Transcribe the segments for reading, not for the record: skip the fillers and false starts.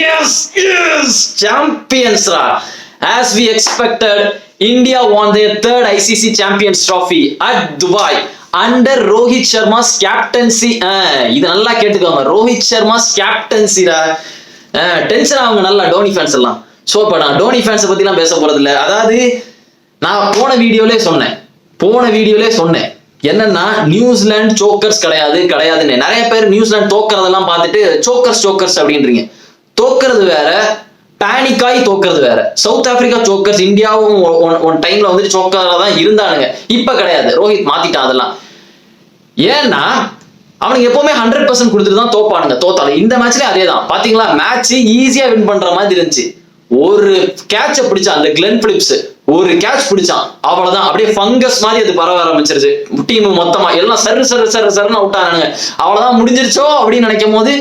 Yes! Champions, ra. As we expected, India won their third ICC Champions Trophy at Dubai under Rohit Sharma's captaincy. இது நல்லா கேட்டுக்கோங்க. Rohit Sharma's கேப்டன்சிரா. Tension ஆகுங்க நல்லா Dhoni fans எல்லாம். So இப்போ நான் டோனி ஃபேன்ஸை பற்றிலாம் பேச போகிறது இல்லை. அதாவது நான் போன வீடியோலே சொன்னேன் என்னன்னா நியூசிலாந்து சோக்கர்ஸ் கிடையாதுன்னு. நிறைய பேர் நியூசிலாந்து தோக்கிறதெல்லாம் பார்த்துட்டு சோக்கர்ஸ் அப்படின்றீங்க. தோக்கிறது வேற, பேனிக்காய் தோக்கிறது வேற. சவுத் ஆப்பிரிக்கா சோக்கர்ஸ் இந்தியாவும் ஒன் டைம்ல வந்துட்டு சோக்கரா தான் இருந்தானுங்க. இப்ப கிடையாது, ரோஹித் மாத்திட்டான் அதெல்லாம். ஏன்னா அவனுக்கு எப்பவுமே 100% கொடுத்துட்டு தான் தோத்தாலும் இந்த மேட்ச்லயே அதே தான். பாத்தீங்களா, மேட்ச் ஈஸியா வின் பண்ற மாதிரி இருந்துச்சு. ஒரு கேட்ச பிடிச்சான், அந்த கிளென் பிலிப்ஸ் ஒரு கேட்ச் பிடிச்சான், அவ்வளவுதான். அப்படியே ஃபங்கஸ் மாதிரி அது பரவ ஆரம்பிச்சிருச்சு. டீம் மொத்தமா எல்லாம் சருன்னு அவுட் ஆனானுங்க. அவ்வளவுதான், முடிஞ்சிருச்சோ அப்படின்னு நினைக்கும் போது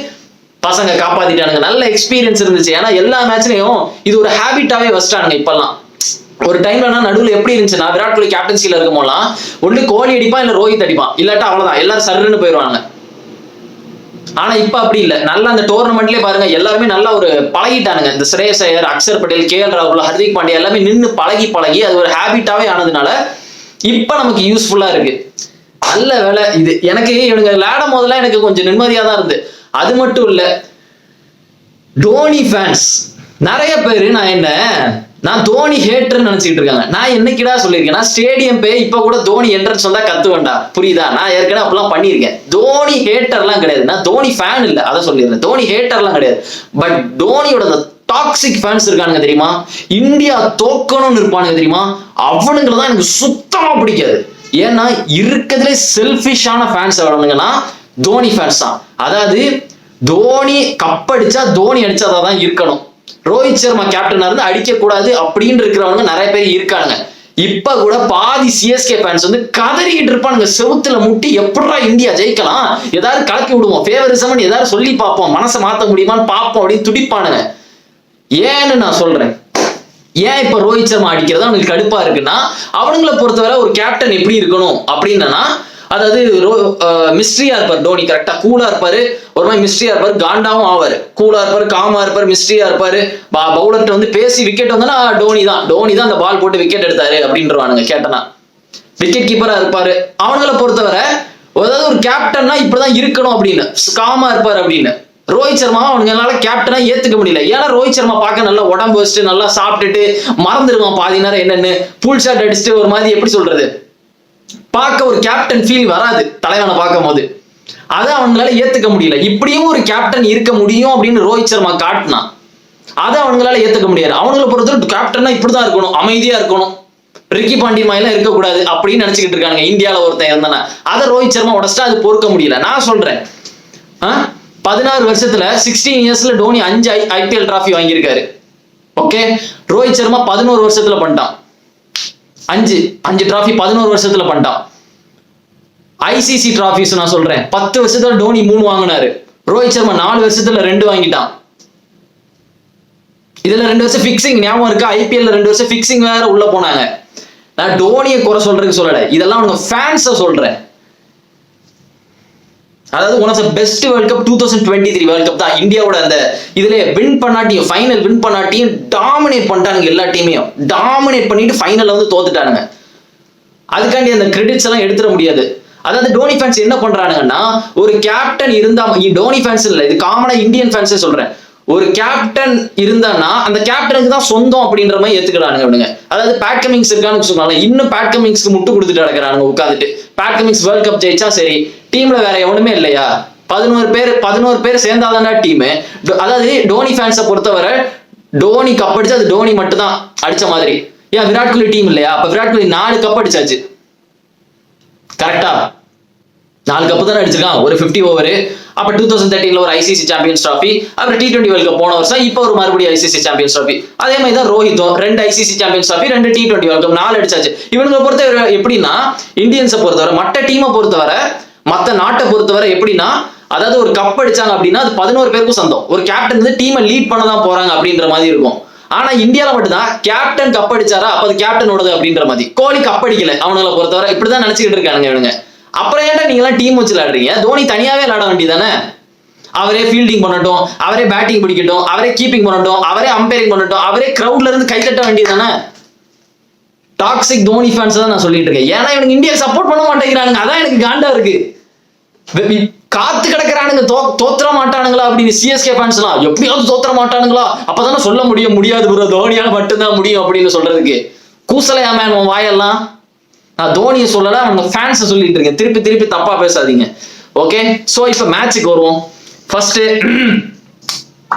பசங்க காப்பாத்திட்டானுங்க. நல்ல எக்ஸ்பீரியன்ஸ் இருந்துச்சு. ஏன்னா எல்லா மேட்ச்லயும் இது ஒரு ஹேபிட்டாவே வச்சிட்டானுங்க. இப்பெல்லாம் ஒரு டைம்ல நடுவில் எப்படி இருந்துச்சுன்னா, விராட் கோலி கேப்டன்சில இருக்கும் போதெல்லாம் ஒண்ணு கோலி அடிப்பான் இல்ல ரோஹித் அடிப்பான், இல்லாட்டா அவ்வளவுதான் எல்லாரும் சருன்னு போயிடுவாங்க. ஆனா இப்ப அப்படி இல்ல. நல்லா அந்த டோர்னமெண்ட்லயே பாருங்க, எல்லாருமே நல்லா ஒரு பழகிட்டானுங்க. இந்த ஸ்ரேயஸ் ஐயர், அக்ஷர் பட்டேல், KL ராகுல், ஹர்திக் பாண்டியா எல்லாமே நின்று பழகி அது ஒரு ஹேபிட்டாவே ஆனதுனால இப்ப நமக்கு யூஸ்ஃபுல்லா இருக்கு. நல்ல வேலை. இது எனக்கு இவனுங்க விளையாடும் போதெல்லாம் எனக்கு கொஞ்சம் நிம்மதியா தான் இருந்து. அது மட்டும் இல்ல, தோனி ஃபேன்ஸ் நிறைய பேரு நான் தோனி ஹேட்டர்னு நினைச்சிட்டு இருக்காங்க. நான் என்னைக்கிடா சொல்லியிருக்கேன், ஸ்டேடியம் போய் இப்ப கூட தோனி என்ட்ரன்ஸ் வந்தா கத்துவேண்டா, புரியுதா? நான் ஏற்கனவே அப்படிலாம் பண்ணியிருக்கேன். தோனி ஹேட்டர்லாம் கிடையாது, நான் தோனி ஃபேன் இல்ல, அதை சொல்லிடுறேன். தோனி ஹேட்டர்லாம் கிடையாது. பட் தோனியோட டாக்ஸிக் ஃபேன்ஸ் இருக்கானுங்க தெரியுமா, இந்தியா தோக்கணும்னு இருப்பானுங்க தெரியுமா, அவனுங்களை தான் எனக்கு சுத்தமா பிடிக்காது. ஏன்னா இருக்கிறதுலே செல்ஃபிஷான ஃபேன்ஸ் வரணுங்கன்னா தோனி ஃபேன்ஸ் தான். அதாவது தோனி கப்படிச்சா தோனி அடிச்சாதான் இருக்கணும், ரோஹித் சர்மா கேப்டனா இருந்து அடிக்க கூடாது அப்படின்னு இருக்கிறவங்க நிறைய பேர் இருக்கானுங்க. இப்ப கூட பாதி CSK ஃபேன்ஸ் வந்து கதறிக்கிட்டு இருப்பானுங்க, செவுத்துல முட்டி எப்படா இந்தியா ஜெயிக்கலாம், ஏதாவது கலக்கி விடுவோம், ஃபேவரிசம் ஏதாவது சொல்லி பார்ப்போம், மனசை மாத்த முடியுமான்னு பார்ப்போம் அப்படின்னு துடிப்பானுங்க. ஏன்னு நான் சொல்றேன். ஏன் இப்ப ரோஹித் சர்மா அடிக்கிறது அவனுக்கு கடுப்பா இருக்குன்னா, அவனுங்களை பொறுத்தவரை ஒரு கேப்டன் எப்படி இருக்கணும் அப்படின்னா, அதாவது மிஸ்ட்ரியா இருப்பார் தோனி. கரெக்டா கூலா இருப்பாரு, ஒரு மாதிரி மிஸ்ட்ரியா இருப்பாரு, காண்டாவும் ஆவாரு. கூலா இருப்பாரு, காமா இருப்பாரு, மிஸ்ட்ரியா இருப்பாரு. பவுலர்கிட்ட வந்து பேசி விக்கெட் வந்தா டோனி தான் அந்த பால் போட்டு விக்கெட் எடுத்தாரு அப்படின்றவானுங்க. கேட்டனா விக்கெட் கீப்பரா இருப்பாரு. அவங்களை பொறுத்தவரை அதாவது ஒரு கேப்டன்னா இப்படிதான் இருக்கணும் அப்படின்னு, காமா இருப்பாரு அப்படின்னு. ரோஹித் சர்மா அவனுங்களால கேப்டனா ஏத்துக்க முடியல. ஏன்னா ரோஹித் சர்மா பார்க்க நல்லா உடம்பு வச்சுட்டு நல்லா சாப்பிட்டுட்டு மறந்துடுவான் பாதி நேரம் என்னன்னு, புல் ஷாட் அடிச்சுட்டு ஒரு மாதிரி எப்படி சொல்றது, பார்க்க ஒரு கேப்டன் ஃபீல் வராது தலைவனை பார்க்கும் போது. அதை அவங்களால ஏத்துக்க முடியல. இப்படியும் ஒரு கேப்டன் இருக்க முடியும் அப்படின்னு ரோஹித் சர்மா காட்டினா அதை அவங்களால ஏத்துக்க முடியாது. அவங்களை பொறுத்தவரை கேப்டன்னா இப்படிதான் இருக்கணும், அமைதியா இருக்கணும், ரிக்கி பாண்டி மாதிரிலாம் இருக்கக்கூடாது அப்படின்னு நினைச்சுக்கிட்டு இருக்காங்க. இந்தியாவில ஒருத்தன் இருந்தானா அதை ரோஹித் சர்மா உடச்சிட்டா அது பொறுக்க முடியல. நான் சொல்றேன், 16 வருஷத்துல 16 இயர்ஸ்ல டோனி 5 IPL டிராஃபி வாங்கியிருக்காரு. ஓகே, ரோஹித் சர்மா 11 வருஷத்துல பண்ணிட்டான். 5 டிராஃபி 11 வருஷத்துல பண்ணிட்டான். ICC டிராஃபிஸ் நான் சொல்றேன், 10 வருஷத்துல டோனி 3 வாங்கினாரு. ரோஹித் சர்மா 4 வருஷத்துல 2 வாங்கிட்டான். இதுல 2 வருஷம் பிக்சிங் ஞாபகம் இருக்கு. IPL 2 வருஷம் பிக்சிங் வேற உள்ள போனாங்க. நான் டோனியை குறை சொல்றதுக்கு சொல்லல, இதெல்லாம் உங்க ஃபேன்ஸ சொல்றேன். அதாவது one of the best world cup 2023 world cup தான். இந்தியாவோட அந்த இதுல வின் பண்ணாட்டியும், ஃபைனல் வின் பண்ணாட்டியும் டாமினேட் பண்ணிட்டானுங்க. எல்லா டீமையும் டாமினேட் பண்ணிட்டு ஃபைனல்ல வந்து தோத்துட்டானுங்க. அதுக்காண்டி அந்த கிரெடிட்ஸ் எல்லாம் எடுத்துட முடியாது. அதாவது டோனி ஃபேன்ஸ் என்ன பண்றானுங்கன்னா, ஒரு கேப்டன் இருந்தா, டோனி ஃபேன்ஸ் இல்ல, இது காமனா இந்தியன் ஃபேன்ஸே சொல்றேன், ஒரு கேப்டன் இருந்தான்னா அந்த கேப்டனுக்கு தான் சொந்தம் அப்படின்ற மாதிரி ஏத்துக்கிறானுங்க இவனுங்க. அதாவது பேட் கமிங்ஸ் இருக்கான்னு சொன்னாங்க, இன்னும் பேட் கமிங்ஸ்க்கு முட்டு கொடுத்துட்டு நடக்கிறானுங்க உட்காந்துட்டு. பேட் கமிங்ஸ் வேர்ல்ட் கப் ஜெயிச்சா சரி, டீம்ல வேற எவனுமே இல்லையா, 11 பேர் சேர்ந்தாதான டீம். அதாவது டோனி ஃபேன்ஸை பொறுத்தவரை டோனி கப் அடிச்சு அது டோனி மட்டும் தான் அடிச்ச மாதிரி. ஏன் விராட் கோலி டீம் இல்லையா? அப்ப விராட் கோலி 4 கப் அடிச்சாச்சு. கரெக்டா 4 கப்பு தானே அடிச்சிருக்கான், ஒரு 50 ஓவர். அப்ப 2013 ஒரு ICC சாம்பியன்ஸ் டிராஃபி, அப்புறம் T20 வேர்ல்ட் கப் போன வருஷம், இப்போ ஒரு மறுபடியும் ICC சாம்பியன்ஸ் டிராஃபி. அதே மாதிரி தான் ரோஹித்தும் 2 ICC champions trophy, 2 T20 world cup, 4 அடிச்சாச்சு. இவங்களை பொறுத்தவரை எப்படின்னா, இந்தியன்ஸை பொறுத்தவரை, மற்ற டீமை பொறுத்தவரை, மற்ற நாட்டை பொறுத்தவரை எப்படின்னா, அதாவது ஒரு கப் அடிச்சாங்க அப்படின்னா அது 11 பேருக்கும் சொந்தம். ஒரு கேப்டன் வந்து டீமை லீட் பண்ண தான் போறாங்க அப்படின்ற மாதிரி இருக்கும். ஆனா இந்தியாவில மட்டும்தான் கேப்டன் கப் அடிச்சாரா அப்ப அது கேப்டனோடது அப்படின்ற மாதிரி. கோலி கப் அடிக்கல அவனுங்களை பொறுத்தவரை, இப்படிதான் நினைச்சுக்கிட்டு இருக்கானுங்க இவனுங்க. அப்புறம் ஏன்டா நீங்க எல்லாம் டீம் வச்சு விளையாடுறீங்க, தோனி தனியாவே விளையாட வேண்டியதானே? அவரே ஃபீல்டிங் பண்ணட்டும், அவரே பேட்டிங் பிடிக்கட்டும், அவரே கீப்பிங் பண்ணட்டும், அவரே அம்பையரிங் பண்ணட்டும், அவரே கிரவுட்ல இருந்து கை தட்ட வேண்டியதானே. டாக்ஸிக் தோனி ஃபேன்ஸ் தான் நான் சொல்லிட்டு இருக்கேன். ஏன்னா இவனுக்கு இந்தியா சப்போர்ட் பண்ண மாட்டேங்கிறானுங்க. அதான் எனக்கு காண்டா இருக்கு. காத்து கிடக்குறானுங்க, தோத்துற மாட்டானுங்களா அப்படின்னு. சிஎஸ்கே ஃபேன்ஸ்லாம் எப்படியாவது தோத்துற மாட்டானுங்களா, அப்பதானே சொல்ல முடியாது ப்ரோ, தோனியால மட்டும்தான் முடியும் அப்படின்னு சொல்றதுக்கு. கூசலையா மேன் உன் வாயெல்லாம். நான் தோனியை சொல்லல, அவங்க ஃபேன்ஸை சொல்லிட்டு இருக்கேன். திருப்பி திருப்பி தப்பா பேசாதீங்க. ஓகே, சோ இப்ப மேட்சுக்கு வருவோம். ஃபர்ஸ்ட்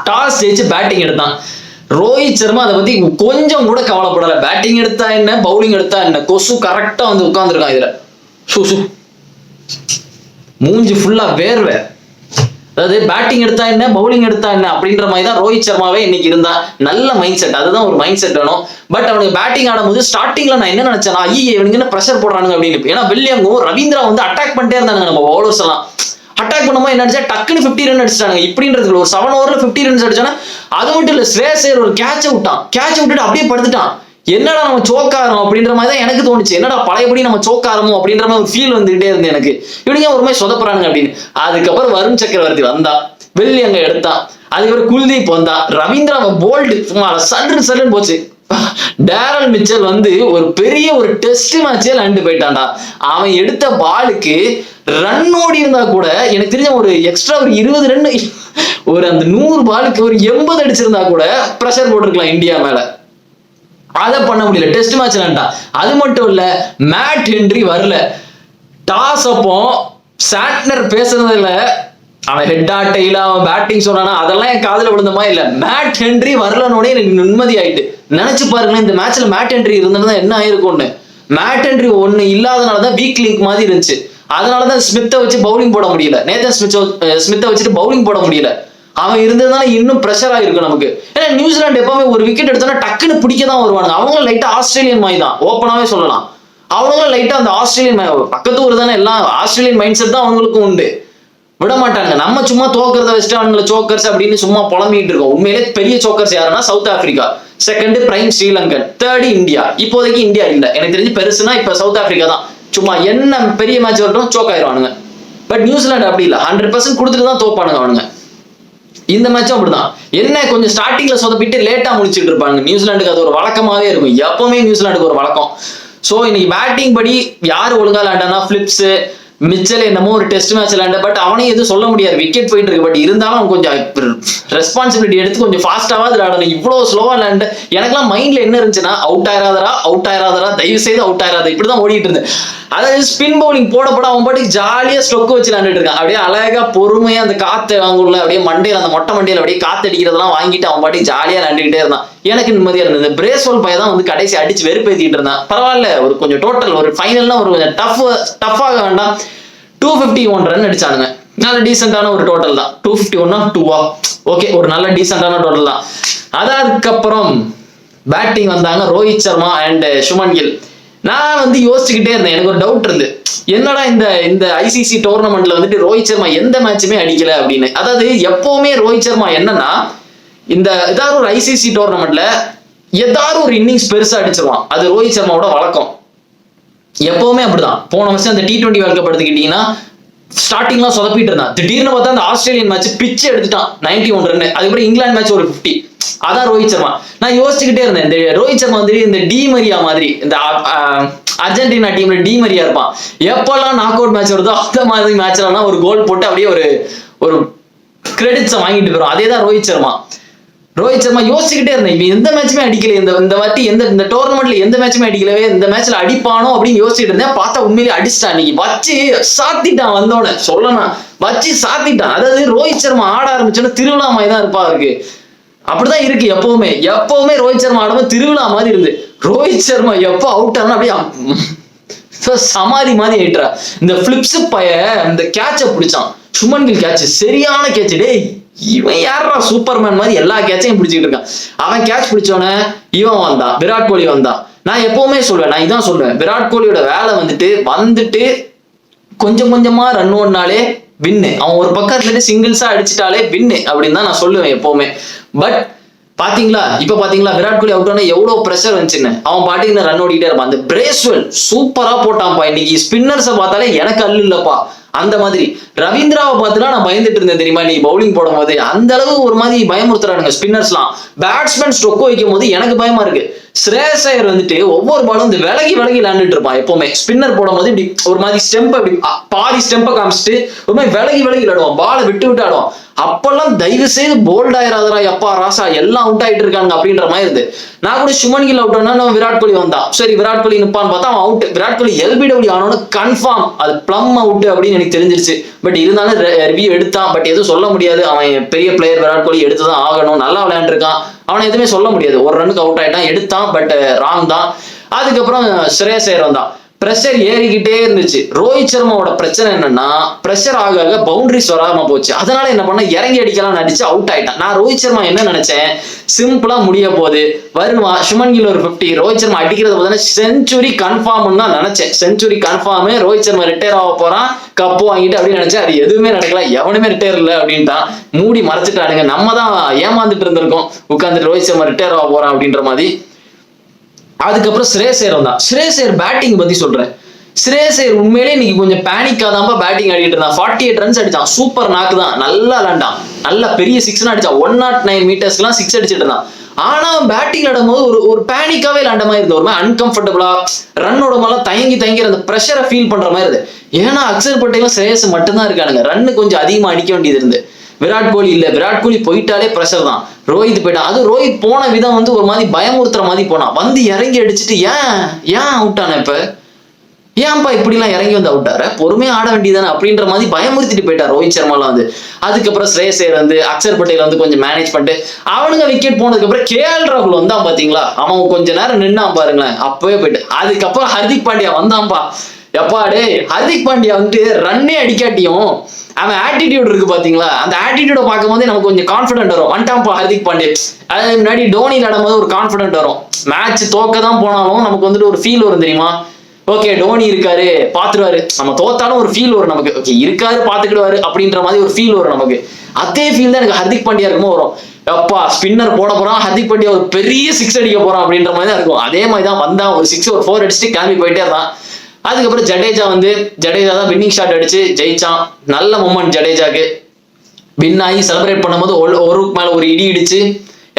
டாஸ் ஜெயிச்சு பேட்டிங் எடுத்தான் ரோஹித் சர்மா. அதை பத்தி கொஞ்சம் கூட கவலைப்படல. பேட்டிங் எடுத்தா என்ன, பவுலிங் எடுத்தா என்ன, கொசு கரெக்டா வந்து உட்கார்ந்துருக்கான் இதுல. மூஞ்சி ஃபுல்லா வேர்வை. அதாவது பேட்டிங் எடுத்தா என்ன, பவுலிங் எடுத்தா என்ன அப்படின்ற மாதிரி தான் ரோஹித் சர்மாவே இன்னைக்கு இருந்தா. நல்ல மைண்ட் செட், அதுதான் ஒரு மைண்ட் செட் வேணும். பட் அவனுக்கு பேட்டிங் ஆடும்போது ஸ்டார்டிங்ல நான் என்ன நினைச்சேன், ஐயே இவனுக்கு என்ன பிரஷர் போடுறானுங்க அப்படின்னு. ஏன்னா வில்லியமும் ரவீந்திரா வந்து அட்டாக் பண்ணிட்டே இருந்தாங்க நம்ம பவுலர்ஸ் எல்லாம். அட்டாக் பண்ணும்போது என்ன நினைச்சா டக்குன்னு 50 ரன் அடிச்சிட்டாங்க. இப்படின்றது ஒரு 7 ஓவர்ல 50 ரன்ஸ் அடிச்சானா. அது மட்டும் இல்ல, ஸ்ரேயஸ் ஐயர் ஒரு கேட்சை விட்டுட்டு அப்படியே படுத்துட்டான். என்னடா நம்ம சோக்காரம் அப்படின்ற மாதிரி தான் எனக்கு தோணுச்சு. என்னடா பழையபடி நம்ம சோக்காரமோ அப்படின்ற மாதிரி ஒரு ஃபீல் வந்துகிட்டே இருந்து எனக்கு. இவனுங்க ஒரு மாதிரி சொதப்புறானுங்க அப்படின்னு. அதுக்கப்புறம் வருண் சக்கரவர்த்தி வந்தா, வெள்ளி அங்க எடுத்தான். அதுக்கப்புறம் குல்தீப் வந்தா, ரவீந்திரா போல்டு சும்மா சல்லுன்னு போச்சு. டேரல் மிச்சல் வந்து ஒரு பெரிய ஒரு டெஸ்ட் மேட்சே விளையாண்டு போயிட்டான்டா. அவன் எடுத்த பாலுக்கு ரன் ஓடி இருந்தா கூட எனக்கு தெரிஞ்ச ஒரு எக்ஸ்ட்ரா ஒரு 20 ரன், ஒரு அந்த 100 பாலுக்கு ஒரு 80 அடிச்சிருந்தா கூட பிரஷர் போட்டிருக்கலாம் இந்தியா மேல. அதை பண்ண முடியல. டெஸ்ட் மேட்ச் விளையாண்டா. அது மட்டும் இல்ல, மேட் ஹென்றி வரல. டாஸ் அப்போ சாட்னர் பேசுறதுல அவன் ஹெட்டா டெய்லா அவன் பேட்டிங் சொன்னானா அதெல்லாம் என் காதுல விழுந்தமா இல்ல. மேட் ஹென்றி வரலனோட எனக்கு நிம்மதி ஆயிட்டு. நினைச்சு பாருங்களேன், இந்த மேட்ச்ல மேட் ஹென்றி இருந்ததுதான் என்ன ஆயிருக்கும்னு. மேட் ஹென்றி ஒண்ணு இல்லாதனாலதான் வீக் லிங்க் மாதிரி இருந்துச்சு. அதனாலதான் ஸ்மித்தை வச்சு பவுலிங் போட முடியல. நேதன் ஸ்மித்தை வச்சுட்டு பவுலிங் போட முடியல. அவன் இருந்ததுனால இன்னும் ப்ரெஷர் ஆயிருக்கும் நமக்கு. ஏன்னா நியூசிலாந்து எப்பவுமே ஒரு விக்கெட் எடுத்தோன்னா டக்குன்னு பிடிக்க தான் வருவாங்க. அவங்களும் லைட்டா ஆஸ்திரேலியன் மாதிரி தான், ஓப்பனாவே சொல்லலாம். அவங்களும் லைட்டா அந்த ஆஸ்திரேலியன் பக்கத்து ஊர் தானே, எல்லாம் ஆஸ்திரேலியன் மைண்ட் செட் தான் அவங்களுக்கும் உண்டு. விட மாட்டாங்க. நம்ம சும்மா தோக்கிறத வச்சுட்டு அவங்களை சோக்கர்ஸ் அப்படின்னு சும்மா புலம்பிட்டு இருக்கோம். உண்மையிலே பெரிய சோக்கர்ஸ் யாருன்னா சவுத் ஆப்பிரிக்கா, செகண்ட் பிரைம் ஸ்ரீலங்கன், தேர்ட் இந்தியா. இப்போதைக்கு இந்தியா இல்ல, எனக்கு தெரிஞ்சு பெருசுனா இப்ப சவுத் ஆப்பிரிக்கா தான். சும்மா என்ன பெரிய மேட்ச் வரட்டும் சோக் ஆயிடுவானுங்க. பட் நியூசிலாந்து அப்படி இல்லை, 100% கொடுத்துட்டு தான் தோப்பானுங்க அவனுங்க. இந்த மேட்சும் அப்படிதான். என்ன கொஞ்சம் ஸ்டார்டிங்ல சொதப்பிட்டு லேட்டா முடிச்சுட்டு இருப்பாங்க. நியூசிலாந்துக்கு அது ஒரு வழக்கமாவே இருக்கும். எப்பவுமே நியூசிலாந்துக்கு ஒரு வழக்கம். சோ இன்னைக்கு பேட்டிங் படி யாரு ஒழுங்கா விளையாண்டானா, பிலிப்ஸ், மிச்சல் என்னமோ ஒரு டெஸ்ட் மேட்ச் விளையாண்ட. பட் அவனையும் எதுவும் சொல்ல முடியாது, விக்கெட் போயிட்டு இருக்கு. பட் இருந்தாலும் கொஞ்சம் ரெஸ்பான்சிபிலிட்டி எடுத்து கொஞ்சம் ஃபாஸ்டாவது விளையாடணும். இவ்வளவு ஸ்லோவா விளையாண்டு எனக்குலாம் மைண்ட்ல என்ன இருந்துச்சுன்னா, அவுட் ஆயிராதரா தயவு செய்து அவுட் ஆயிராத, இப்படிதான் ஓடிட்டு இருந்தேன். அதாவது ஸ்பின் பவுலிங் போட அவன் பாட்டுக்கு ஜாலியா ஸ்டொக்கு வச்சு விளையாண்டுட்டு இருக்கான். அப்படியே அழகா பொறுமையா அந்த காத்து வாங்குள்ள அப்படியே மண்டையில, அந்த மொட்டை மண்டையில அப்படியே காத்து அடிக்கிறதெல்லாம் வாங்கிட்டு அவன் பாட்டுக்கு ஜாலியா விளையாண்டுகிட்டே இருந்தான். எனக்கு நிம்மதியா இருந்தது. பிரேஸ்வல் பையன் தான் வந்து கடைசி அடிச்சு வெறுப்பேத்திட்டு இருந்தான். பரவாயில்ல, ஒரு கொஞ்சம் டோட்டல் ஒரு ஃபைனல்னா ஒரு கொஞ்சம் டஃப்பாக வேண்டாம். 251 ரன் அடிச்சானுங்க. நல்ல டீசென்டான ஒரு டோட்டல் தான். 251 2 ஓகே, ஒரு நல்ல டீசென்டான டோட்டல் தான். அதுக்கப்புறம் பேட்டிங் வந்தாங்க ரோஹித் சர்மா அண்ட் சுமன் கில். நான் வந்து யோசிச்சுக்கிட்டே இருந்தேன். எனக்கு ஒரு டவுட் இருந்து, என்னடா இந்த ஐசிசி டோர்னமெண்ட்ல வந்துட்டு ரோஹித் சர்மா எந்த மேட்சுமே அடிக்கல அப்படின்னு. அதாவது எப்பவுமே ரோஹித் சர்மா என்னன்னா, இந்த ஏதாவது ஒரு ஐசிசி டோர்னமெண்ட்ல ஏதாவது ஒரு இன்னிங்ஸ் பெருசா அடிச்சிருவான். அது ரோஹித் சர்மாவோட வழக்கம். எப்பவுமே அப்படிதான். போன வருஷம் அந்த T20 வேர்ல்ட் கப் எடுத்துக்கிட்டீங்கன்னா ஸ்டார்டிங்லாம் சொதப்பிட்டு இருந்தான். திடீர்னு பார்த்தா அந்த ஆஸ்திரேலியன் மேட்ச் பிச்சு எடுத்துட்டான் 91 ரன். அதுக்கப்புறம் இங்கிலாந்து மேட்ச் ஒரு 50. அதான் ரோஹித் சர்மா. நான் யோசிச்சுக்கிட்டே இருந்தேன், இந்த ரோஹித் சர்மா வந்து இந்த டி மரியா மாதிரி, இந்த அர்ஜென்டினா டீம்ல டி மரியா இருப்பான். எப்பெல்லாம் நாக் அவுட் மேட்ச் வருதோ அந்த மாதிரி மேட்ச்லாம் ஒரு கோல் போட்டு அப்படியே ஒரு கிரெடிட்ஸை வாங்கிட்டு போறோம். அதே தான் ரோஹித் சர்மா. யோசிச்சுக்கிட்டே இருந்தேன், இவன் எந்த மேட்சுமே அடிக்கல, இந்த வாட்டி இந்த டோர்னமெண்ட்ல எந்த மேட்சுமே அடிக்கலவே, இந்த மேட்ச்ல அடிப்பானோ அப்படின்னு யோசிச்சுட்டு இருந்தேன். பார்த்தா உண்மையிலேயே அடிச்சிட்டான். இன்னைக்கு வச்சு சாத்திட்டான். வந்தோடனே சொல்லணும், வச்சு சாத்திட்டான். அதாவது ரோஹித் சர்மா ஆட ஆரம்பிச்சோன்னா திருவிழா மாதிரி தான் இருப்பா இருக்கு. அப்படிதான் இருக்கு எப்பவுமே ரோஹித் சர்மா ஆடும்போது திருவிழா மாதிரி இருந்து. ரோஹித் சர்மா எப்போ அவுட் ஆனா அப்படியே சமாதி மாதிரி ஆயிட்டா. இந்த பிலிப்ஸ் பைய இந்த கேட்ச பிடிச்சான், சுமன் கில் கேட்ச், சரியான கேட்ச். டேய் இவன் யாரா சூப்பர்மேன் மாதிரி எல்லா கேட்சையும் பிடிச்சிட்டு இருக்கான். அவன் கேட்ச் பிடிச்சோன்னே இவன் வந்தான், விராட் கோலி வந்தான். நான் எப்பவுமே சொல்லுவேன், நான் இதான் சொல்லுவேன், விராட் கோலியோட வேலை வந்துட்டு கொஞ்சம் கொஞ்சமா ரன் ஓடினாலே வின்னு. அவன் ஒரு பக்கத்துல இருந்து சிங்கிள்ஸா அடிச்சுட்டாலே வின்னு அப்படின்னு தான் நான் சொல்லுவேன் எப்பவுமே. பட் இப்ப பாத்தீங்களா விராட் கோலி அவுட் ஆனா எவ்வளவு பிரஷர் வந்துச்சுன்னு. அவன் பாட்டுக்கு ரன் ஓடிக்கிட்டே இருப்பான். அந்த பிரேஸ்வெல் சூப்பரா போட்டான்ப்பா. இன்னைக்கு ஸ்பின்னர்ஸை பார்த்தாலே எனக்கு அல்ல இல்லப்பா. அந்த மாதிரி ரவீந்திராவை பார்த்துலாம் நான் பயந்துட்டு இருந்தேன் தெரியுமா, நீ பவுலிங் போடும் போது அந்த அளவு ஒரு மாதிரி பயமுறுத்துறானுங்க ஸ்பின்னர்ஸ்லாம். பேட்ஸ்மேன் ஸ்டொக் வைக்கும் போது எனக்கு பயமா இருக்கு. ஸ்ரேயஸ் ஐயர் வந்துட்டு ஒவ்வொரு பாலும் இந்த விலகி விளையாண்டுட்டு இருப்பான் எப்பவுமே. ஸ்பின்னர் போடும் போது இப்படி ஒரு மாதிரி ஸ்டெம்பை இப்படி பாதி ஸ்டெம்பை காமிச்சிட்டு ஒரு மாதிரி விலகி விளையாடுவான், பாலை விட்டு விட்டு ஆடுவான். அப்பெல்லாம் தயவு செய்து போல்ட் ஆயிராதரா எப்பா ராசா எல்லாம் அவுட் ஆயிட்டு இருக்காங்க அப்படின்ற மாதிரி இருந்து. நான் கூட சுமன் கில் அவுட் ஆனா விராட் கோலி வந்தான், சரி விராட் கோலி நிப்பான்னு பார்த்தா அவன் out. Virat Kohli LBW ஆனோன்னு confirm அது பிளம் அவுட் அப்படின்னு எனக்கு தெரிஞ்சிருச்சு. பட் இருந்தாலும் ரிவ்யூ எடுத்தான், பட் எதுவும் சொல்ல முடியாது. அவன் பெரிய பிளேயர், விராட் கோலி எடுத்துதான் ஆகணும், நல்லா விளையாண்டுருக்கான், அவனை எதுவுமே சொல்ல முடியாது. ஒரு ரன்னுக்கு அவுட் ஆயிட்டான், எடுத்தான், பட் ராங் தான். அதுக்கப்புறம் ஸ்ரேயஸ் ஐயர் வந்தான், பிரஷர் ஏறிக்கிட்டே இருந்துச்சு. ரோஹித் சர்மாவோட பிரச்சனை என்னன்னா பிரஷர் ஆக ஆக பவுண்டரிஸ் வராம போச்சு. அதனால என்ன பண்ண, இறங்கி அடிக்கலாம் அடிச்சு அவுட் ஆயிட்டான். நான் ரோஹித் சர்மா என்ன நினைச்சேன், சிம்பிளா முடிய போகுது வருவான், சுமன் கில் ஒரு 50, ரோஹித் சர்மா அடிக்கிறது பார்த்தீங்கன்னா செஞ்சுரி கன்ஃபார்ம் தான் நினைச்சேன். Century confirm, Rohit Sharma retire ஆக போறான், கப்பு வாங்கிட்டு அப்படின்னு நினைச்சேன். அது எதுவுமே நடக்கல, எவனுமே ரிட்டையர் இல்லை அப்படின்ட்டான், மூடி மறைச்சிட்டானுங்க. நம்ம தான் ஏமாந்துட்டு இருந்திருக்கோம் உட்காந்துட்டு ரோஹித் சர்மா ரிட்டையர் ஆக போறான் அப்படின்ற மாதிரி. அதுக்கப்புறம் ஸ்ரேயஸ் ஐயர் வந்தான். ஸ்ரேயஸ் ஐயர் பேட்டிங் பத்தி சொல்றேன். ஸ்ரேயஸ் ஐயர் உண்மையிலே இன்னைக்கு கொஞ்சம் பேனிக்கா தான் பேட்டிங் ஆடிட்டு இருந்தான். 48 ரன்ஸ் அடிச்சான், சூப்பர் நாக்கு தான், நல்லா விளாண்டான், நல்ல பெரிய 6 அடிச்சான், 109 மீட்டர்ஸ்லாம் 6 அடிச்சிட்டு இருந்தான். ஆனா பேட்டிங் ஆடும்போது ஒரு பேனிக்காவே விளாண்ட மாதிரி இருந்தது, ஒரு மாதிரி அன்கம்ஃபர்டபுளா ரன்னோட மேலாம் தயங்கி அந்த ப்ரெஷரை ஃபீல் பண்ற மாதிரி இருந்து. ஏன்னா அக்சர் பட்டேலும் ஸ்ரேயஸ் மட்டும்தான் இருக்கானுங்க, ரன்னு கொஞ்சம் அதிகமா அடிக்க வேண்டியது இருந்து. விராட் கோலி இல்ல, விராட் கோலி போயிட்டாலே பிரஷர் தான். ரோஹித் போயிட்டான், அது ரோஹித் போன விதம் வந்து ஒரு மாதிரி பயமுறுத்துற மாதிரி போனான், வந்து இறங்கி அடிச்சுட்டு ஏன் அவுட் ஆன, இப்ப ஏன்பா இப்படிலாம் இறங்கி வந்து அவுட் ஆற, பொறுமையா ஆட வேண்டியதானே அப்படின்ற மாதிரி பயமுறுத்திட்டு போயிட்டார் ரோஹித் சர்மாலாம் வந்து. அதுக்கப்புறம் ஸ்ரேயஸ் ஐயர் வந்து அக்சர் பட்டேல் வந்து கொஞ்சம் மேனேஜ் பண்ணிட்டு அவனுங்க விக்கெட் போனதுக்கு அப்புறம் KL ராகுல் வந்தான் பாத்தீங்களா, அவன் கொஞ்ச நேரம் நின்னான் பாருங்களேன், அப்பவே போயிட்டு. அதுக்கப்புறம் ஹர்திக் பாண்டியா வந்தான்பா. எப்பா டே, ஹர்திக் பாண்டியா வந்து ரன்னே அடிக்காட்டியும் அவன் ஆட்டிடியூட் இருக்கு பாத்தீங்களா, அந்த ஆட்டிடியூட பார்க்கும்போது நமக்கு கொஞ்சம் கான்பிடன்ட் வரும். வந்துட்டான்ப்பா ஹர்திக் பாண்டியா. அது முன்னாடி டோனி விளையாடும்போது ஒரு கான்பிடன்ட் வரும், மேட்ச் தோக்க தான் போனாலும் நமக்கு வந்துட்டு ஒரு ஃபீல் வரும் தெரியுமா, ஓகே டோனி இருக்காரு பாத்துருவாரு, நம்ம தோத்தாலும் ஒரு ஃபீல் வரும் நமக்கு, ஓகே இருக்காரு பாத்துக்கிடுவாரு அப்படின்ற மாதிரி ஒரு ஃபீல் வரும் நமக்கு. அதே ஃபீல் தான் எனக்கு ஹர்திக் பாண்டியா இருக்குமோ வரும். அப்பா ஸ்பின்னர் போட போறான், ஹர்திக் பாண்டியா ஒரு பெரிய 6 அடிக்க போறான் அப்படின்ற மாதிரி தான் இருக்கும். அதே மாதிரி தான் வந்தான், ஒரு 6 ஒரு 4 அடிச்சுட்டு கிளம்பி போயிட்டே இருந்தான். அதுக்கப்புறம் ஜடேஜா தான் வின்னிங் ஷாட் அடிச்சு ஜெயிச்சான். நல்ல மூமெண்ட் ஜடேஜாக்கு. வின் ஆகி செலிப்ரேட் பண்ணும்போது ஒரு மேல ஒரு இடி இடிச்சு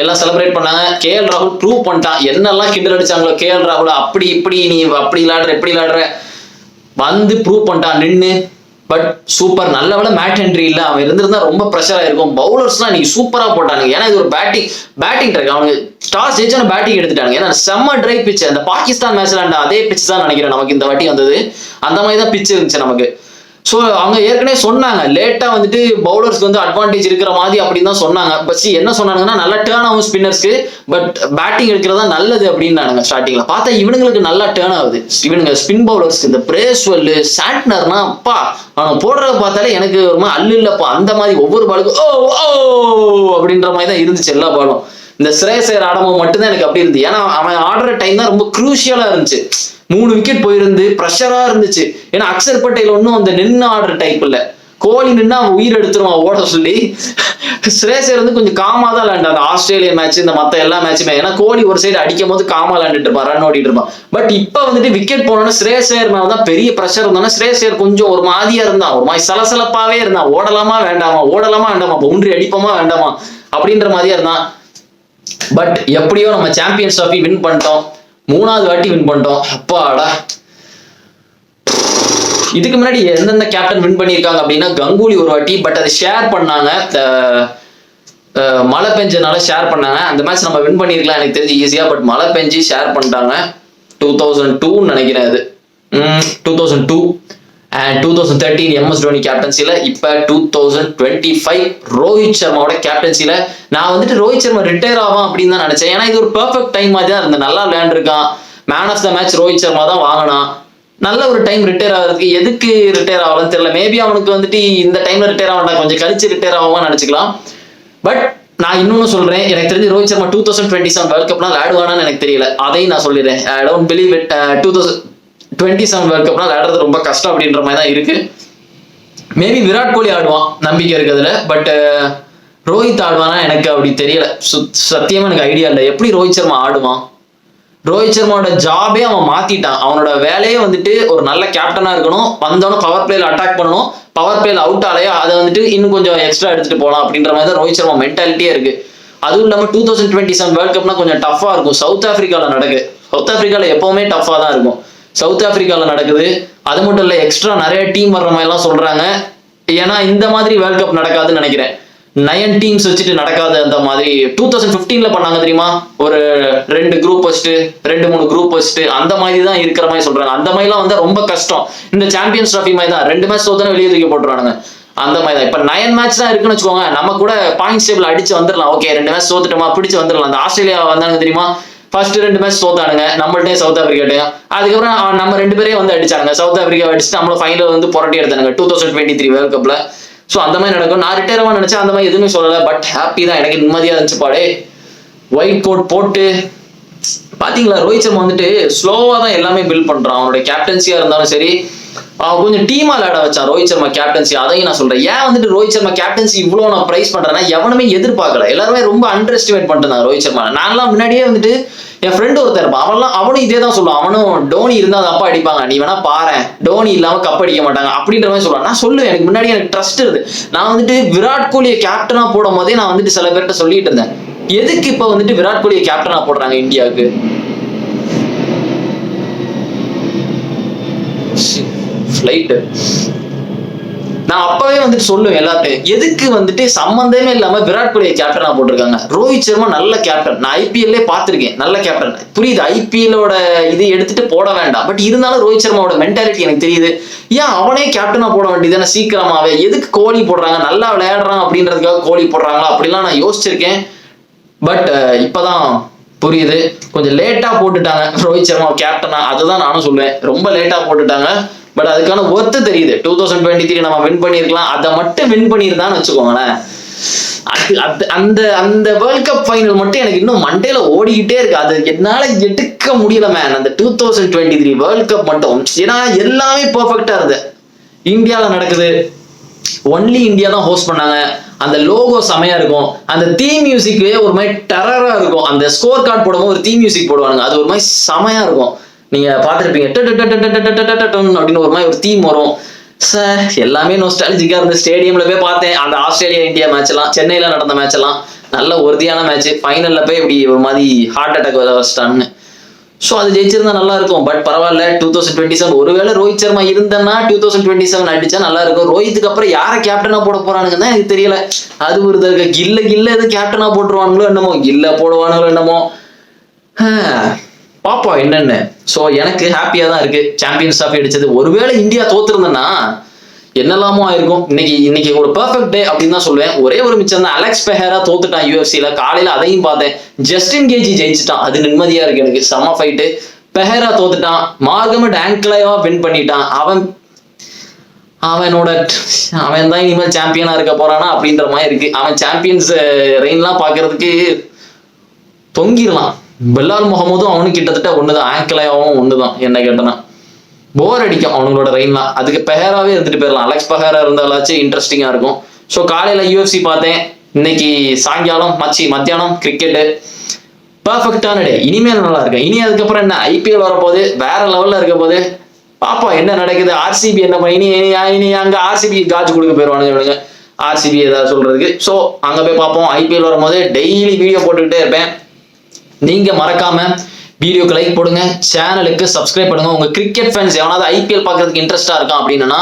எல்லாம் செலிப்ரேட் பண்ணாங்க. KL ராகுல் ப்ரூவ் பண்ணிட்டான், என்னெல்லாம் கிண்டல் அடிச்சாங்களோ KL ராகுல், அப்படி இப்படி நீ அப்படி விளையாடுற இப்படி விளையாடுற, வந்து ப்ரூவ் பண்ணிட்டான் நின்று. பட் சூப்பர், நல்ல வேலை மேட் ஹென்ரி இல்ல, அவன் இருந்திருந்தா ரொம்ப ப்ரெஷர் ஆயிருக்கும். பவுலர்ஸ்லாம் நீங்க சூப்பரா போட்டானுங்க, ஏன்னா இது ஒரு பேட்டிங் ட்ராக், அவனுக்கு டாஸ் ஜெயிச்சோன்னு பேட்டிங் எடுத்துட்டாங்க. ஏன்னா செம்ம ட்ரை பிச், அந்த பாகிஸ்தான் மேட்ச்ல அதே பிச் தான் நினைக்கிறேன் நமக்கு இந்த வாட்டி வந்தது, அந்த மாதிரி தான் பிச் இருந்துச்சு நமக்கு. ஸோ அவங்க ஏற்கனவே சொன்னாங்க லேட்டா வந்துட்டு பவுலர்ஸ்க்கு வந்து அட்வான்டேஜ் இருக்கிற மாதிரி அப்படின்னு தான் சொன்னாங்க. பட் என்ன சொன்னாங்கன்னா நல்லா டேர்ன் ஆகும் ஸ்பின்னர்ஸ்க்கு, பட் பேட்டிங் எடுக்கிறதா நல்லது அப்படின்னு ஸ்டார்டிங்ல பார்த்தா இவனுங்களுக்கு நல்லா டேர்ன் ஆகுது. இவனுங்க ஸ்பின் பவுலர்ஸ்க்கு இந்த பிரேஸ்வெல் சாண்ட்னர்னா அப்பா அவன் போடுறத பார்த்தாலே எனக்கு ஒரு மாதிரி அல்லு இல்லப்பா, அந்த மாதிரி ஒவ்வொரு பாலுக்கும் அப்படின்ற மாதிரி தான் இருந்துச்சு எல்லா பாலும். இந்த ஸ்ரேயஸ் ஐயர் ஆடும்போது மட்டும்தான் எனக்கு அப்படி இருந்து, ஏன்னா அவன் ஆடுற டைம் தான் ரொம்ப குரூஷியலா இருந்துச்சு. 3 விக்கெட் போயிருந்து ப்ரெஷரா இருந்துச்சு. ஏன்னா அக்சர் பட்டேல் ஒன்னும் அந்த நின்று ஆடுற டைப் இல்ல, கோலி நின்று அவன் உயிர் எடுத்துருவான் ஓட சொல்லி. ஸ்ரேயஸ் ஐயர் வந்து கொஞ்சம் காமா தான் விளையாண்டா அந்த ஆஸ்திரேலியன் மேட்ச், இந்த மத்த எல்லா மேட்சுமே. ஏன்னா கோலி ஒரு சைடு அடிக்கும் போது காமா விளையாண்டுட்டு இருப்பான், ரன் ஓடிட்டு இருப்பான். பட் இப்ப வந்துட்டு விக்கெட் போனோன்னா ஸ்ரேயஸ் ஐயர் மேல தான் பெரிய ப்ரெஷர் இருந்தானா, ஸ்ரேயஸ் ஐயர் கொஞ்சம் ஒரு மாதிரியா இருந்தான், ஒரு மாதிரி சலசலப்பாவே இருந்தான். ஓடலாமா வேண்டாமா, பவுண்டரி அடிப்போமா வேண்டாமா அப்படின்ற மாதிரியா இருந்தான். பட் எப்படியோ நம்ம சாம்பியன்ஸ் ட்ராஃபி வின் பண்ணிட்டோம், 3வது வாட்டி வின் பண்ணிட்டோம். அப்பாடா, இதுக்கு முன்னாடி எந்தெந்த கேப்டன் வின் பண்ணியிருக்காங்க அப்படின்னா கங்குலி ஒரு வாட்டி, பட் அதை ஷேர் பண்ணாங்க, மழை பெஞ்சனால ஷேர் பண்ணாங்க. அந்த மேட்ச் நம்ம வின் பண்ணிருக்கலாம் எனக்கு தெரிஞ்சு ஈஸியா, பட் மழை பெஞ்சு ஷேர் பண்ணிட்டாங்க. 2002 நினைக்கிறேன், அது 2002 அண்ட் 2013 MS தோனி கேப்டன்சில, இப்ப 2025 ரோஹித் சர்மாவோட கேப்டன்சில. நான் வந்துட்டு ரோஹித் சர்மா ரிட்டையர் ஆவான் அப்படின்னு தான் நினைச்சேன், ஏன்னா இது ஒரு பெர்ஃபெக்ட் டைம் மாதிரி தான் இருந்தது, நல்லா விளையாண்டுருக்கான். Man of the match Rohit Sharma தான் வாங்கினான். நல்ல ஒரு டைம் ரிட்டையர் ஆகிறதுக்கு, எதுக்கு ரிட்டையர் ஆகலன்னு தெரியல. மேபி அவனுக்கு வந்துட்டு இந்த டைம்ல ரிட்டையர் ஆகலாம், கொஞ்சம் கழிச்சு ரிட்டையர் ஆகும்னு நினைச்சுக்கலாம். பட் நான் இன்னொன்னு சொல்றேன், எனக்கு தெரிஞ்சு ரோஹித் சர்மா 2027 வேர்ல்ட் கப்னா விளையாடுவானான்னு எனக்கு தெரியல, அதையும் நான் சொல்லிடுறேன். I don't believe it. 2027 world கப்னா விளையாடுறது ரொம்ப கஷ்டம் அப்படின்ற மாதிரி தான் இருக்கு. மேபி விராட் கோலி ஆடுவான், நம்பிக்கை இருக்குதுல. பட் ரோஹித் ஆடுவானா எனக்கு அப்படி தெரியல, சத்தியமா எனக்கு ஐடியா இல்லை எப்படி ரோஹித் சர்மா ஆடுவான். ரோஹித் சர்மாவோட ஜாபே அவன் மாத்திட்டான். அவனோட வேலையே வந்துட்டு ஒரு நல்ல கேப்டனா இருக்கணும், வந்தவனும் பவர் பிளேல அட்டாக் பண்ணணும், பவர் பிளேல அவுட் ஆலையா அதை வந்துட்டு இன்னும் கொஞ்சம் எக்ஸ்ட்ரா எடுத்துட்டு போகலாம் அப்படின்ற மாதிரி தான் ரோஹித் சர்மா மென்டாலிட்டியே இருக்கு. அதுவும் இல்லாமல் 2027 வேர்ல்ட் கப்னா கொஞ்சம் டஃபா இருக்கும். சவுத் ஆப்பிரிக்காவில் நடக்குது. சவுத் ஆப்பிரிக்காவில் எப்பவுமே டஃபா தான் இருக்கும். சவுத் ஆப்பிரிக்காவில் நடக்குது. அது மட்டும் இல்லை, எக்ஸ்ட்ரா நிறைய டீம் வர்ற மாதிரிலாம் சொல்றாங்க. ஏன்னா இந்த மாதிரி வேர்ல்ட் கப் நடக்காதுன்னு நினைக்கிறேன். 9 டீம்ஸ் வச்சுட்டு நடக்காது. அந்த மாதிரி 2015 பண்ணாங்க தெரியுமா, ஒரு 2 குரூப் வச்சுட்டு 2-3 குரூப் வச்சுட்டு அந்த மாதிரி தான் இருக்கிற மாதிரி சொல்றாங்க. அந்த மாதிரிலாம் வந்து ரொம்ப கஷ்டம். இந்த சாம்பியன்ஸ் ட்ராஃபி மாதிரி தான் 2 மேட்ச் தோத்தானே வெளியே தூக்கி போட்டுருவாங்க. அந்த மாதிரி தான். இப்ப 9 மேட்ச் தான் இருக்குன்னு வச்சுக்கோங்க, நம்ம கூட பாயிண்ட்ஸ் டேபிள் அடிச்சு வந்துடலாம். ஓகே 2 மேட்ச் தோத்துட்டோமா பிடிச்சு வந்துடலாம். அந்த ஆஸ்திரேலியா வந்தாங்க தெரியுமா, ஃபர்ஸ்ட் 2 மேட்ச் தோத்தானுங்க நம்மள்டே சவுத் ஆப்பிரிக்காட்டையும். அதுக்கப்புறம் நம்ம 2 பேரையும் வந்து அடிச்சானுங்க. சவுத் ஆப்பிரிக்கா அடிச்சுட்டு நம்மள ஃபைனல் வந்து புரட்டி எடுத்தானுங்க 2023 வேர்ல்ட் கப்ல. ஸோ அந்த மாதிரி நடக்கும். நான் ரிட்டையர் ஆக நினைச்சேன், அந்த மாதிரி எதுவுமே சொல்லலை. பட் ஹாப்பி தான், எனக்கு நிம்மதியாக இருந்துச்சு. பாடே ஒயிட் கோட் போட்டு பாத்தீங்களா, ரோஹித் சர்மா வந்துட்டு ஸ்லோவா தான் எல்லாமே பில்ட் பண்றான். அவனுடைய கேப்டன்சியா இருந்தாலும் சரி, கொஞ்சம் டீமா விளையாட வச்சான் ரோஹித் சர்மா கேப்டன்சி. அதையும் நான் சொல்றேன். ஏன் வந்துட்டு ரோஹித் சர்மா கேப்டன்சி இவ்வளவு நான் பிரைஸ் பண்றேன்னா, எவனுமே எதிர்பார்க்கல. எல்லாருமே ரொம்ப அண்டர் எஸ்டிமேட் பண்ணிட்டு ரோஹித் சர்மா. நான்லாம் முன்னாடியே வந்துட்டு என் ஃப்ரெண்ட் ஒருத்தர் இருப்பான், அவனும் இதே தான் சொல்லுவான். அவனும் டோனி இருந்தா அது அப்பா அடிப்பாங்க, நீ வேணா பாரு, டோனி இல்லாம கப் அடிக்க மாட்டாங்க அப்படின்ற மாதிரி சொல்லுவான். நான் சொல்லுவேன், எனக்கு முன்னாடி எனக்கு ட்ரஸ்ட் இருக்கு. நான் வந்துட்டு விராட் கோலியை கேப்டனா போடும் போதே நான் வந்துட்டு சில பேர்கிட்ட சொல்லிட்டு இருந்தேன், எதுக்கு இப்ப வந்துட்டு விராட் கோலியை கேப்டனா போடுறாங்க இந்தியாவுக்கு. ஃபிளைட் நான் அப்பவே வந்துட்டு சொல்லுவேன் எல்லாத்தையும், எதுக்கு வந்துட்டு சம்பந்தமே இல்லாம விராட் கோலியை கேப்டனா போட்டிருக்காங்க. ரோஹித் சர்மா நல்ல கேப்டன், நான் ஐபிஎல்லே பார்த்திருக்கேன், நல்ல கேப்டன். புரியுது, ஐபிஎல்லோட இது எடுத்துட்டு போட வேண்டாம். பட் இருந்தாலும் ரோஹித் சர்மாவோட மென்டாலிட்டி எனக்கு தெரியுது. ஏன் அவனே கேப்டனா போட வேண்டியதானே சீக்கிரமாவே, எதுக்கு கோலி போடுறாங்க, நல்லா விளையாடுறான் அப்படின்றதுக்காக கோலி போடுறாங்களா அப்படிலாம் நான் யோசிச்சிருக்கேன். பட் இப்பதான் புரியுது, கொஞ்சம் லேட்டா போட்டுட்டாங்க ரோஹித் சர்மா கேப்டனா. அதுதான் நானும் சொல்லுவேன், ரொம்ப லேட்டா போட்டுட்டாங்க. பட் அதுக்கான ஒர்த்து தெரியுது. 2023 நம்ம வின் பண்ணிருக்கலாம், அதை மட்டும் வின் பண்ணியிருந்தான்னு வச்சுக்கோங்களேன். அந்த அந்த வேர்ல்ட் கப் ஃபைனல் மட்டும் எனக்கு இன்னும் மண்டேல ஓடிக்கிட்டே இருக்கு. அது என்னால எடுக்க முடியல மேன், அந்த 2023 வேர்ல்ட் கப் மட்டும். ஏன்னா எல்லாமே பெர்ஃபெக்டா இருந்தது. இந்தியாவில் நடக்குது, ஒன்லி இந்தியா தான் ஹோஸ்ட் பண்ணாங்க. அந்த லோகோ செமையா இருக்கும், அந்த தீம் மியூசிக் ஒரு மாதிரி டெரரா இருக்கும். அந்த ஸ்கோர் கார்டு போடும்போது ஒரு தீம் மியூசிக் போடுவாங்க, அது ஒரு மாதிரி செமையா இருக்கும். நீங்க பாத்துருப்பீங்க, அப்படின்னு ஒரு மாதிரி ஒரு தீம் வரும். சார் எல்லாமே நோஸ்டாலஜிக்கா இருந்து ஸ்டேடியம்ல போய் பார்த்தேன். அந்த ஆஸ்திரேலியா இந்தியா மேட்ச் எல்லாம், சென்னையில நடந்த மேட்ச் எல்லாம் நல்ல உறுதியான மேட்ச். ஃபைனல்ல போய் இப்படி ஒரு மாதிரி ஹார்ட் அட்டாக் வச்சிட்டான்னு. ஸோ அது ஜெயிச்சிருந்தா நல்லா இருக்கும். பட் பரவாயில்ல, 2027 ஒருவேளை ரோஹித் சர்மா இருந்தேன்னா 2027 அடிச்சா நல்லா இருக்கும். ரோஹித்துக்கு அப்புறம் யாரை கேப்டனா போட போறானுங்கன்னா எனக்கு தெரியல. அது ஒரு கில்ல எது கேப்டனா போட்டுருவானுங்களோ என்னமோ, கில்ல போடுவானுங்களோ என்னமோ, பாப்போம் என்னன்னு. ஸோ எனக்கு ஹாப்பியா தான் இருக்கு சாம்பியன்ஸ் ட்ராஃபி அடிச்சது. ஒருவேளை இந்தியா தோத்துருந்தேன்னா என்னெல்லாமோ ஆயிருக்கும். இன்னைக்கு ஒரு பெர்ஃபெக்ட் டே அப்படின்னு தான் சொல்லுவேன். ஒரே ஒரு மிச்சம் தான், அலெக்ஸ் பெஹரா தோத்துட்டான் யூஎஃப்சில. காலையில அதையும் பார்த்தேன். ஜஸ்டின் கேஜி ஜெயிச்சுட்டான், அது நிம்மதியா இருக்கு எனக்கு. செம ஃபைட்டு. பெஹரா தோத்துட்டான், மார்கமெட் ஆங்க்லேவா வின் பண்ணிட்டான். அவன் தான் இனிமேல் சாம்பியனா இருக்க போறானா அப்படின்ற மாதிரி இருக்கு. அவன் சாம்பியன்ஸ் ரெயின்லாம் பாக்குறதுக்கு தொங்கிடலாம். பெல்லால் முகமதும் அவனும் கிட்டத்தட்ட ஒண்ணுதான், ஆங்க்லேவாவும் ஒண்ணுதான். என்ன கேட்டனா போர் அடிக்கும் அவங்களோட ரெயின்லாம். அதுக்கு பெஹராவே இருந்துட்டு போயிடலாம். அலெக்ஸ் பெஹரா இருந்தாலாச்சும் இன்ட்ரெஸ்டிங்கா இருக்கும். ஸோ காலையில யூஎஃப்சி பார்த்தேன். இன்னைக்கு சாயங்காலம் மத்தியானம் கிரிக்கெட்டு. பர்ஃபெக்டான டே. இனிமேல் நல்லா இருக்கு. இனி அதுக்கப்புறம் என்ன, ஐபிஎல் வரப்போது, வேற லெவல்ல இருக்க போது. பாப்பா என்ன நடக்குது. ஆர்சிபி என்ன இனி அங்க ஆர்சிபி காஜ் கொடுக்க போயிருவானுங்க ஆர்சிபி ஏதாவது சொல்றதுக்கு. ஸோ அங்க போய் பார்ப்போம். ஐபிஎல் வரும்போது டெய்லி வீடியோ போட்டுக்கிட்டே இருப்பேன். நீங்க மறக்காம வீடியோக்கு லைக் போடுங்க, சேனலுக்கு சப்ஸ்கிரைப் பண்ணுங்க. உங்க கிரிக்கெட் ஃபேன்ஸ் எவனாவது ஐபிஎல் பார்க்கறதுக்கு இன்ட்ரெஸ்டா இருக்கான் அப்படின்னா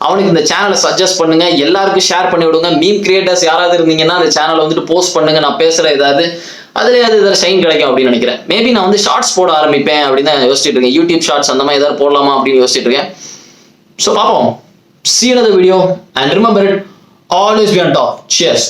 அவனுக்கு இந்த சேனலை சஜஸ்ட் பண்ணுங்க. எல்லாருக்கும் ஷேர் பண்ணி விடுங்க. மீம் கிரியேட்டர்ஸ் யாராவது இருந்தீங்கன்னா அந்த சேனலை வந்துட்டு போஸ்ட் பண்ணுங்க. நான் பேசுற ஏதாவது அதுலயாவது இதில் ஷைன் கிடைக்கும் அப்படின்னு நினைக்கிறேன். மேபி நான் வந்து ஷார்ட்ஸ் போட ஆரம்பிப்பேன் அப்படின்னு தான் யோசிச்சுட்டு இருக்கேன். யூடியூப் ஷார்ட்ஸ் அந்த மாதிரி ஏதாவது போடலாமா அப்படின்னு யோசிச்சுட்டு இருக்கேன். ஸோ பார்ப்போம். See you in another video and remember it, always be on top. Cheers.